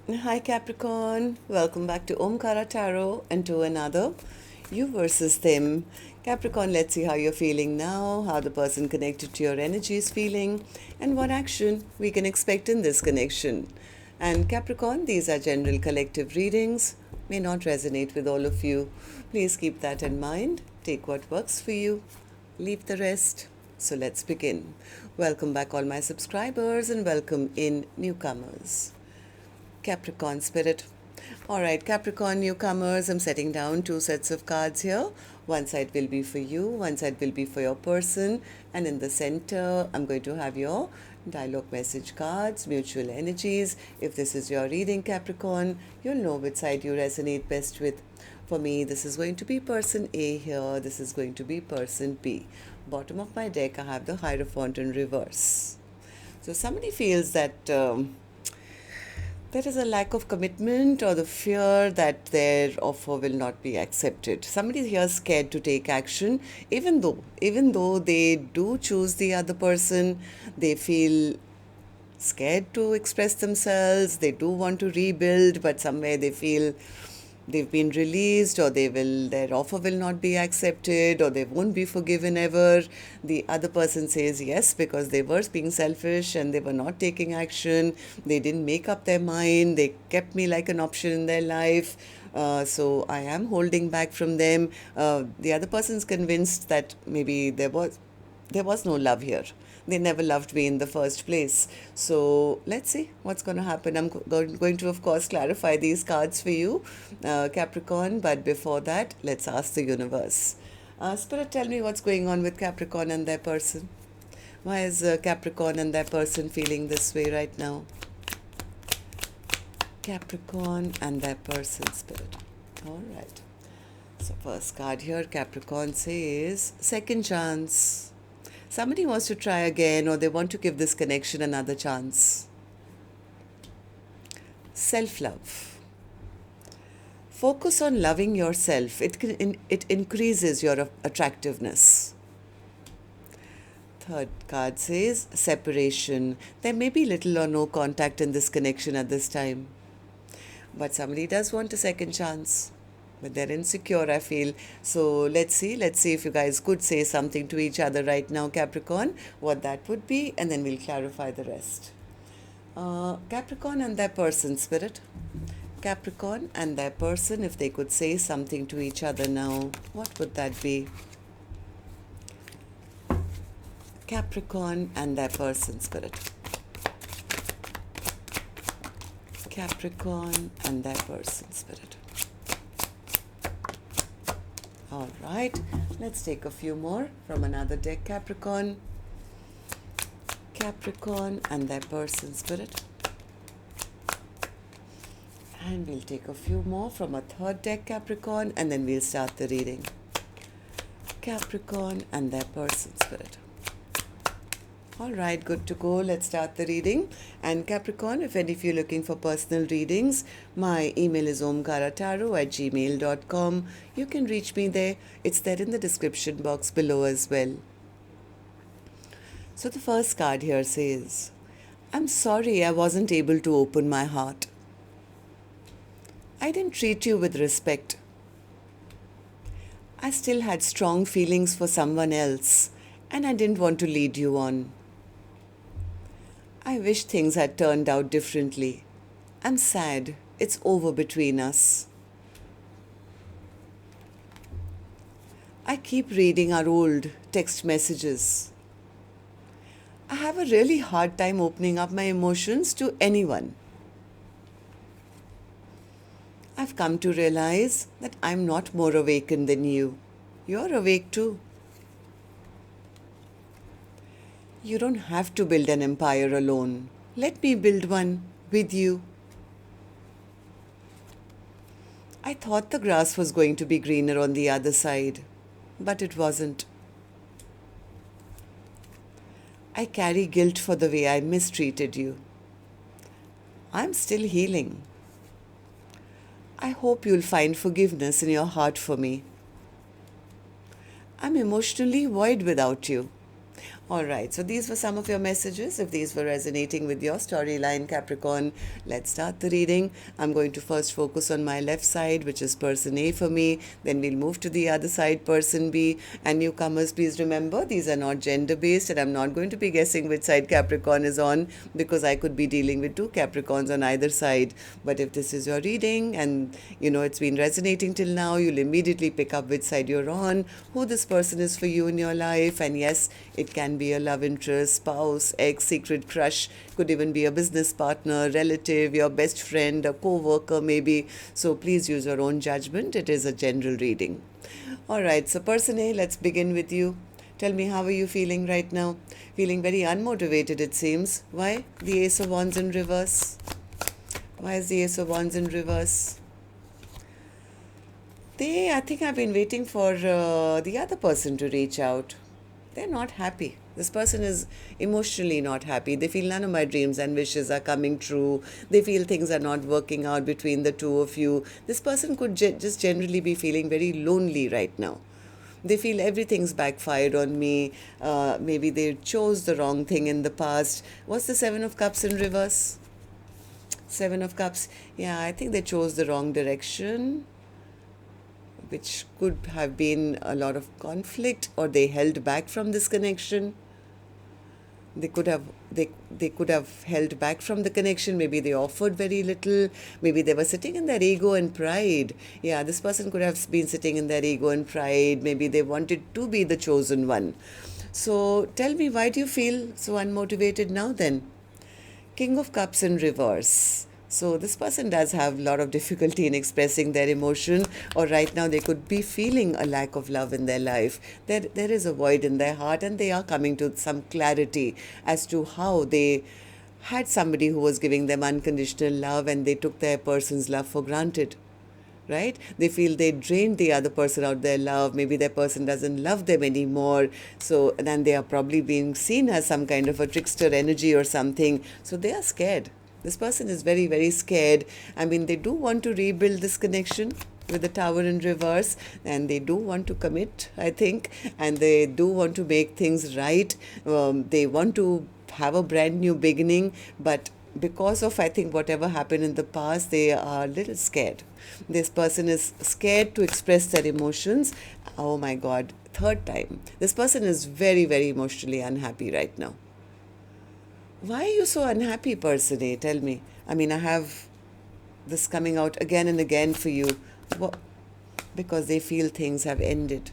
Hi Capricorn, welcome back to Omkaratarot and to another you versus them. Capricorn, let's see how you're feeling now, how the person connected to your energy is feeling, and what action we can expect in this connection. And Capricorn, these are general collective readings, may not resonate with all of you. Please keep that in mind. Take what works for you, leave the rest. So let's begin. Welcome back, all my subscribers, and welcome in newcomers. Capricorn spirit. All right, Capricorn newcomers, I'm setting down two sets of cards here. One side will be for you, one side will be for your person, and in the center, I'm going to have your dialogue message cards, mutual energies. If this is your reading, Capricorn, you'll know which side you resonate best with. For me, this is going to be person A here, this is going to be person B. Bottom of my deck, I have the Hierophant in reverse. So somebody feels that there is a lack of commitment or the fear that their offer will not be accepted. Somebody here is scared to take action, even though they do choose the other person, they feel scared to express themselves, they do want to rebuild, but somewhere they feel they've been released, or their offer will not be accepted, or they won't be forgiven ever. The other person says yes because they were being selfish and they were not taking action, they didn't make up their mind, they kept me like an option in their life, so I am holding back from them. The other person's convinced that maybe there was no love here. They never loved me in the first place. So let's see what's going to happen. I'm going to, of course, clarify these cards for you, Capricorn. But before that, let's ask the universe. Spirit, tell me what's going on with Capricorn and their person. Why is Capricorn and their person feeling this way right now? Capricorn and their person, Spirit. All right. So first card here, Capricorn says, second chance. Somebody wants to try again, or they want to give this connection another chance. Self-love. Focus on loving yourself. It increases your attractiveness. Third card says separation. There may be little or no contact in this connection at this time. But somebody does want a second chance. But they're insecure, I feel. So let's see if you guys could say something to each other right now, Capricorn, what that would be, and then we'll clarify the rest. Capricorn and their person, Spirit. Capricorn and their person, if they could say something to each other now, what would that be? Capricorn and their person, Spirit. Capricorn and their person, Spirit. All right, let's take a few more from another deck, Capricorn. Capricorn and their person, Spirit. And we'll take a few more from a third deck, Capricorn, and then we'll start the reading. Capricorn and their person, Spirit. All right, good to go. Let's start the reading. And Capricorn, if any of you are looking for personal readings, my email is omkaratarot@gmail.com. You can reach me there. It's there in the description box below as well. So the first card here says, I'm sorry I wasn't able to open my heart. I didn't treat you with respect. I still had strong feelings for someone else, and I didn't want to lead you on. I wish things had turned out differently. I'm sad. It's over between us. I keep reading our old text messages. I have a really hard time opening up my emotions to anyone. I've come to realize that I'm not more awakened than you. You're awake too. You don't have to build an empire alone. Let me build one with you. I thought the grass was going to be greener on the other side, but it wasn't. I carry guilt for the way I mistreated you. I'm still healing. I hope you'll find forgiveness in your heart for me. I'm emotionally void without you. All right, so these were some of your messages. If these were resonating with your storyline, Capricorn, let's start the reading. I'm going to first focus on my left side, which is person A for me. Then we'll move to the other side, person B. And newcomers, please remember, these are not gender-based, and I'm not going to be guessing which side Capricorn is on, because I could be dealing with two Capricorns on either side. But if this is your reading and, it's been resonating till now, you'll immediately pick up which side you're on, who this person is for you in your life. And yes, it can be a love interest, spouse, ex, secret crush, could even be a business partner, relative, your best friend, a co-worker maybe. So please use your own judgment. It is a general reading. All right, so person A, let's begin with you. Tell me, how are you feeling right now? Feeling very unmotivated, it seems. Why? The Ace of Wands in reverse. Why is the Ace of Wands in reverse? I think I've been waiting for the other person to reach out. They're not happy. This person is emotionally not happy. They feel none of my dreams and wishes are coming true. They feel things are not working out between the two of you. This person could just generally be feeling very lonely right now. They feel everything's backfired on me. Maybe they chose the wrong thing in the past. What's the Seven of Cups in reverse? Seven of Cups. Yeah, I think they chose the wrong direction, which could have been a lot of conflict, or they held back from this connection. They could have held back from the connection. Maybe they offered very little. Maybe they were sitting in their ego and pride. Yeah, this person could have been sitting in their ego and pride. Maybe they wanted to be the chosen one. So tell me, why do you feel so unmotivated now then? King of Cups in reverse. So this person does have a lot of difficulty in expressing their emotion, or right now they could be feeling a lack of love in their life. There is a void in their heart, and they are coming to some clarity as to how they had somebody who was giving them unconditional love, and they took their person's love for granted. Right? They feel they drained the other person out their love. Maybe their person doesn't love them anymore. So then they are probably being seen as some kind of a trickster energy or something. So they are scared. This person is very, very scared. I mean, they do want to rebuild this connection with the Tower in reverse, and they do want to commit, I think, and they do want to make things right. They want to have a brand new beginning, but because of, I think, whatever happened in the past, they are a little scared. This person is scared to express their emotions. Oh my God, third time. This person is very, very emotionally unhappy right now. Why are you so unhappy, person A? Tell me. I mean, I have this coming out again and again for you. Because they feel things have ended.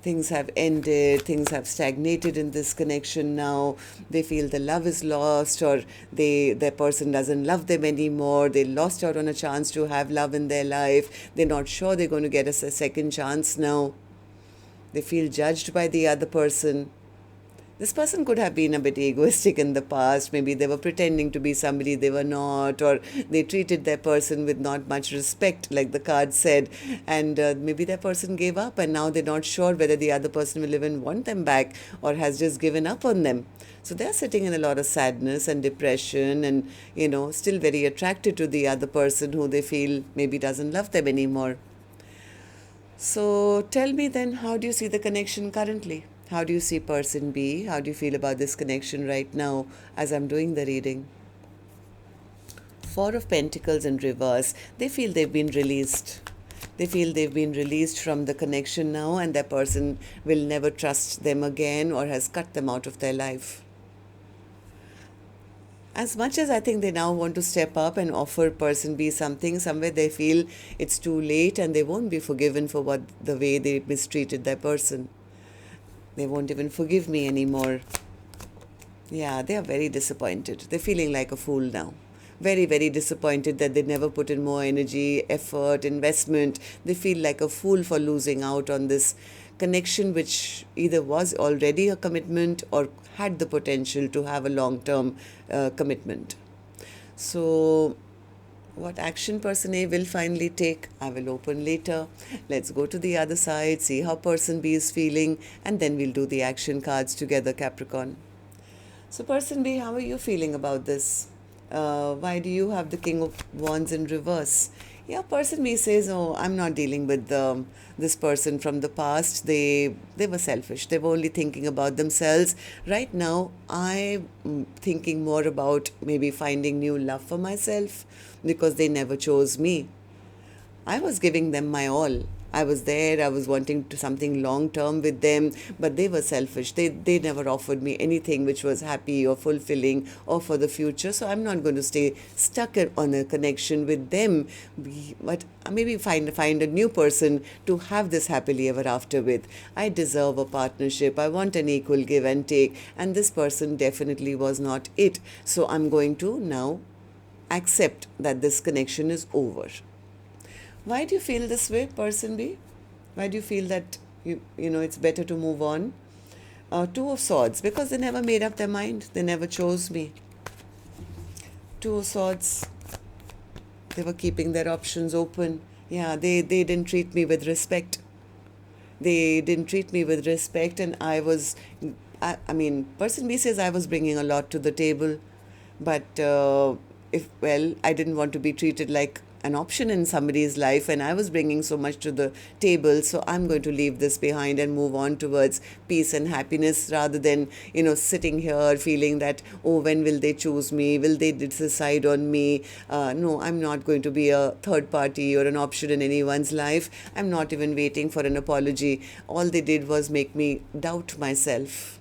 Things have ended, things have stagnated in this connection now. They feel the love is lost, or their person doesn't love them anymore. They lost out on a chance to have love in their life. They're not sure they're going to get a second chance now. They feel judged by the other person. This person could have been a bit egoistic in the past. Maybe they were pretending to be somebody they were not, or they treated their person with not much respect, like the card said, and maybe their person gave up, and now they're not sure whether the other person will even want them back or has just given up on them. So they're sitting in a lot of sadness and depression, and still very attracted to the other person who they feel maybe doesn't love them anymore. So tell me then, how do you see the connection currently? How do you see person B? How do you feel about this connection right now as I'm doing the reading? Four of Pentacles in reverse. They feel they've been released. They feel they've been released from the connection now, and their person will never trust them again or has cut them out of their life. As much as I think they now want to step up and offer person B something, somewhere they feel it's too late and they won't be forgiven for the way they mistreated their person. They won't even forgive me anymore. Yeah, they are very disappointed. They're feeling like a fool now. Very, very disappointed that they never put in more energy, effort, investment. They feel like a fool for losing out on this connection, which either was already a commitment or had the potential to have a long-term commitment. So what action person A will finally take, I will open later. Let's go to the other side, see how person B is feeling, and then we'll do the action cards together, Capricorn. So person B, how are you feeling about this? Why do you have the King of Wands in reverse? Yeah, person B says, "Oh, I'm not dealing with this person from the past. They were selfish. They were only thinking about themselves. Right now, I'm thinking more about maybe finding new love for myself because they never chose me. I was giving them my all. I was there. I was wanting to something long term with them, but they were selfish. They never offered me anything which was happy or fulfilling or for the future. So I'm not going to stay stuck on a connection with them, but maybe find a new person to have this happily ever after with. I deserve a partnership. I want an equal give and take, and this person definitely was not it. So I'm going to now accept that this connection is over. Why do you feel this way, person B? Why do you feel that it's better to move on? Two of Swords, because they never made up their mind. They never chose me. Two of Swords, they were keeping their options open. Yeah, they didn't treat me with respect. They didn't treat me with respect, and I mean, person B says I was bringing a lot to the table, but I didn't want to be treated like an option in somebody's life, and I was bringing so much to the table, so I'm going to leave this behind and move on towards peace and happiness rather than sitting here feeling that, oh, when will they choose me, will they decide on me? No, I'm not going to be a third party or an option in anyone's life. I'm not even waiting for an apology. All they did was make me doubt myself.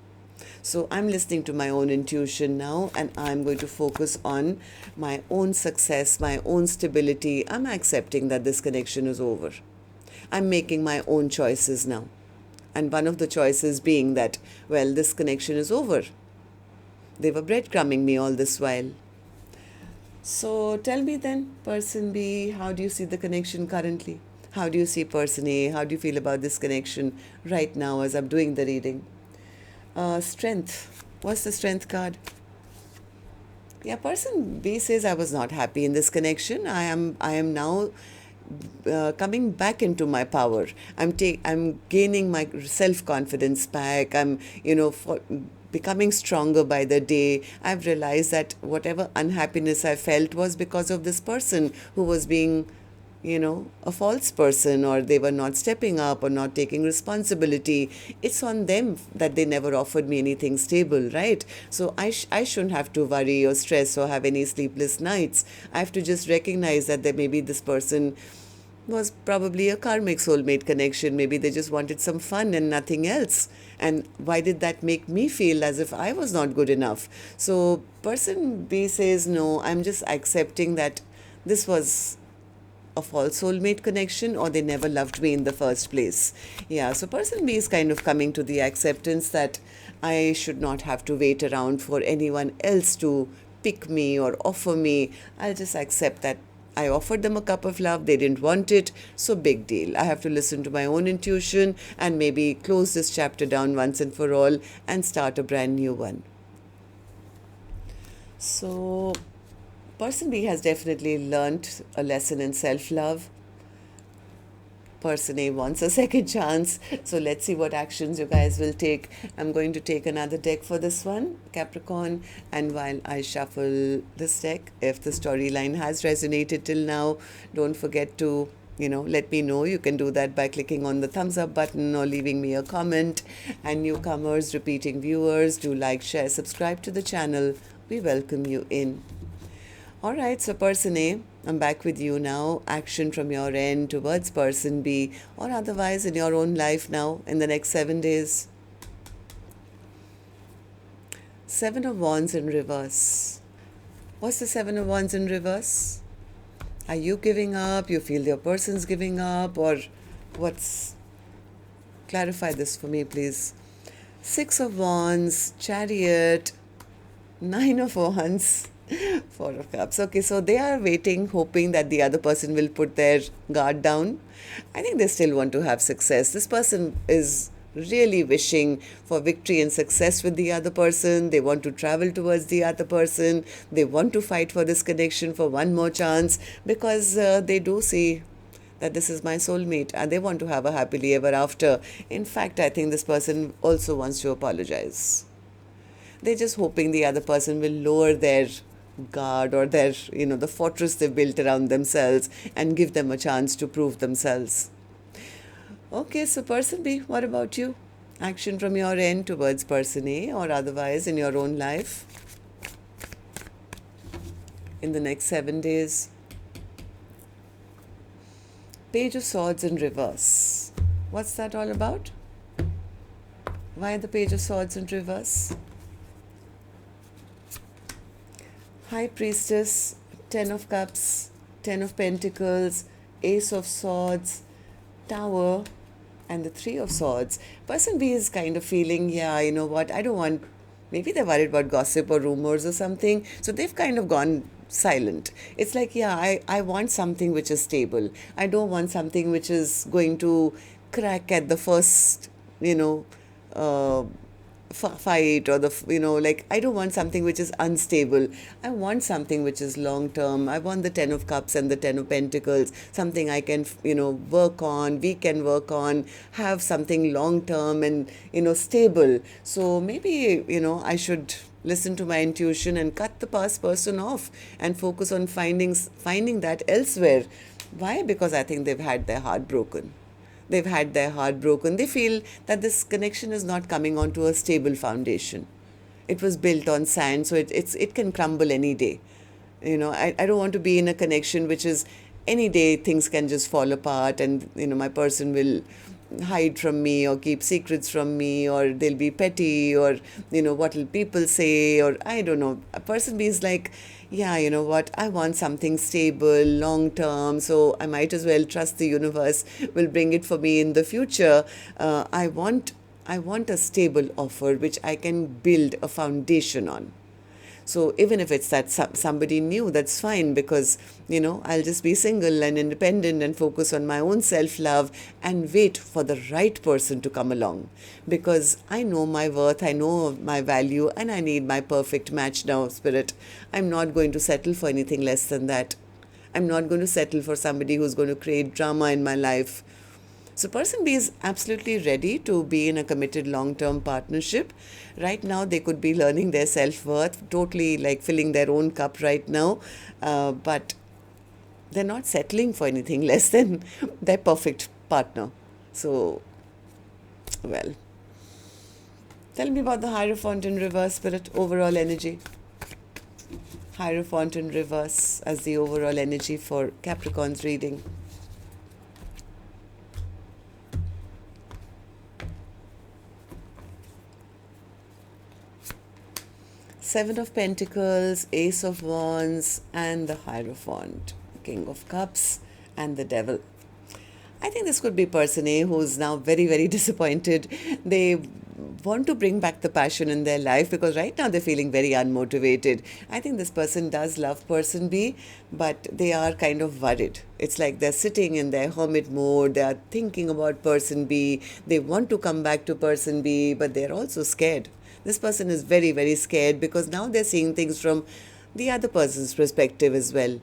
So I'm listening to my own intuition now, and I'm going to focus on my own success, my own stability. I'm accepting that this connection is over. I'm making my own choices now. And one of the choices being that, well, this connection is over. They were breadcrumbing me all this while. So tell me then, person B, how do you see the connection currently? How do you see person A? How do you feel about this connection right now as I'm doing the reading? Strength. What's the strength card? Yeah, person B says I was not happy in this connection. I am now coming back into my power. I'm gaining my self-confidence back. I'm becoming stronger by the day. I've realized that whatever unhappiness I felt was because of this person who was being a false person, or they were not stepping up or not taking responsibility. It's on them that they never offered me anything stable, right? So I shouldn't have to worry or stress or have any sleepless nights. I have to just recognize that maybe this person was probably a karmic soulmate connection. Maybe they just wanted some fun and nothing else. And why did that make me feel as if I was not good enough? So person B says, no, I'm just accepting that this was a false soulmate connection, or they never loved me in the first place. Yeah, so person B is kind of coming to the acceptance that I should not have to wait around for anyone else to pick me or offer me. I'll just accept that I offered them a cup of love, they didn't want it, so big deal. I have to listen to my own intuition and maybe close this chapter down once and for all and start a brand new one. So person B has definitely learnt a lesson in self-love. Person A wants a second chance. So let's see what actions you guys will take. I'm going to take another deck for this one, Capricorn. And while I shuffle this deck, if the storyline has resonated till now, don't forget to let me know. You can do that by clicking on the thumbs up button or leaving me a comment. And newcomers, repeating viewers, do like, share, subscribe to the channel. We welcome you in. Alright, so person A, I'm back with you now. Action from your end towards person B, or otherwise in your own life now in the next 7 days. 7 of Wands in reverse. What's the 7 of Wands in reverse? Are you giving up? You feel your person's giving up? Or what's... Clarify this for me, please. 6 of Wands, Chariot, 9 of Wands, 4 of Cups. Okay, so they are waiting, hoping that the other person will put their guard down. I think they still want to have success. This person is really wishing for victory and success with the other person. They want to travel towards the other person. They want to fight for this connection for one more chance, because they do see that this is my soulmate and they want to have a happily ever after. In fact, I think this person also wants to apologize. They're just hoping the other person will lower their guard or their, the fortress they've built around themselves, and give them a chance to prove themselves. Okay, so person B, what about you? Action from your end towards person A or otherwise in your own life in the next 7 days. Page of Swords in reverse. What's that all about? Why the Page of Swords in reverse? High Priestess, 10 of Cups, 10 of Pentacles, Ace of Swords, Tower, and the 3 of Swords. Person B is kind of feeling, yeah, you know what, I don't want, maybe they're worried about gossip or rumors or something, so they've kind of gone silent. It's like, yeah, I want something which is stable. I don't want something which is going to crack at the first, fight, or like, I don't want something which is unstable. I want something which is long term. I want the 10 of Cups and the 10 of Pentacles, something I can work on, we can work on, have something long term and stable. So maybe I should listen to my intuition and cut the past person off and focus on finding that elsewhere. Why? Because I think they've had their heart broken. They've had their heart broken. They feel that this connection is not coming onto a stable foundation. It was built on sand, so it can crumble any day. I don't want to be in a connection which is any day things can just fall apart, and my person will hide from me or keep secrets from me, or they'll be petty, or what will people say, or I don't know. A person B is like, yeah, you know what, I want something stable, long term, so I might as well trust the universe will bring it for me in the future. I want a stable offer which I can build a foundation on. So even if it's that somebody new, that's fine, because, I'll just be single and independent and focus on my own self-love and wait for the right person to come along. Because I know my worth, I know my value, and I need my perfect match now, Spirit. I'm not going to settle for anything less than that. I'm not going to settle for somebody who's going to create drama in my life. So person B is absolutely ready to be in a committed long-term partnership. Right now, they could be learning their self-worth, totally like filling their own cup right now. But they're not settling for anything less than their perfect partner. So, well, tell me about the Hierophant in reverse, Spirit, overall energy. Hierophant in reverse as the overall energy for Capricorn's reading. Seven of Pentacles, Ace of Wands, and the Hierophant, King of Cups, and the Devil. I think this could be person A who's now very, very disappointed. They want to bring back the passion in their life because right now they're feeling very unmotivated. I think this person does love person B, but they are kind of worried. It's like they're sitting in their hermit mode. They are thinking about person B. They want to come back to person B, but they're also scared. This person is very, very scared because now they're seeing things from the other person's perspective as well.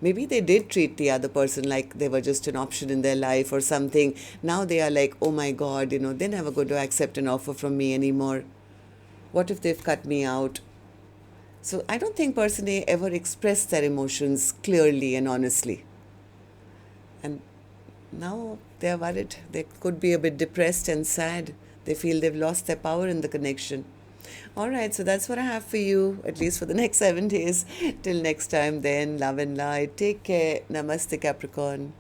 Maybe they did treat the other person like they were just an option in their life or something. Now they are like, oh my God, they're never going to accept an offer from me anymore. What if they've cut me out? So I don't think person A ever expressed their emotions clearly and honestly. And now they're worried. They could be a bit depressed and sad. They feel they've lost their power in the connection. All right, so that's what I have for you, at least for the next 7 days. Till next time then, love and light. Take care. Namaste, Capricorn.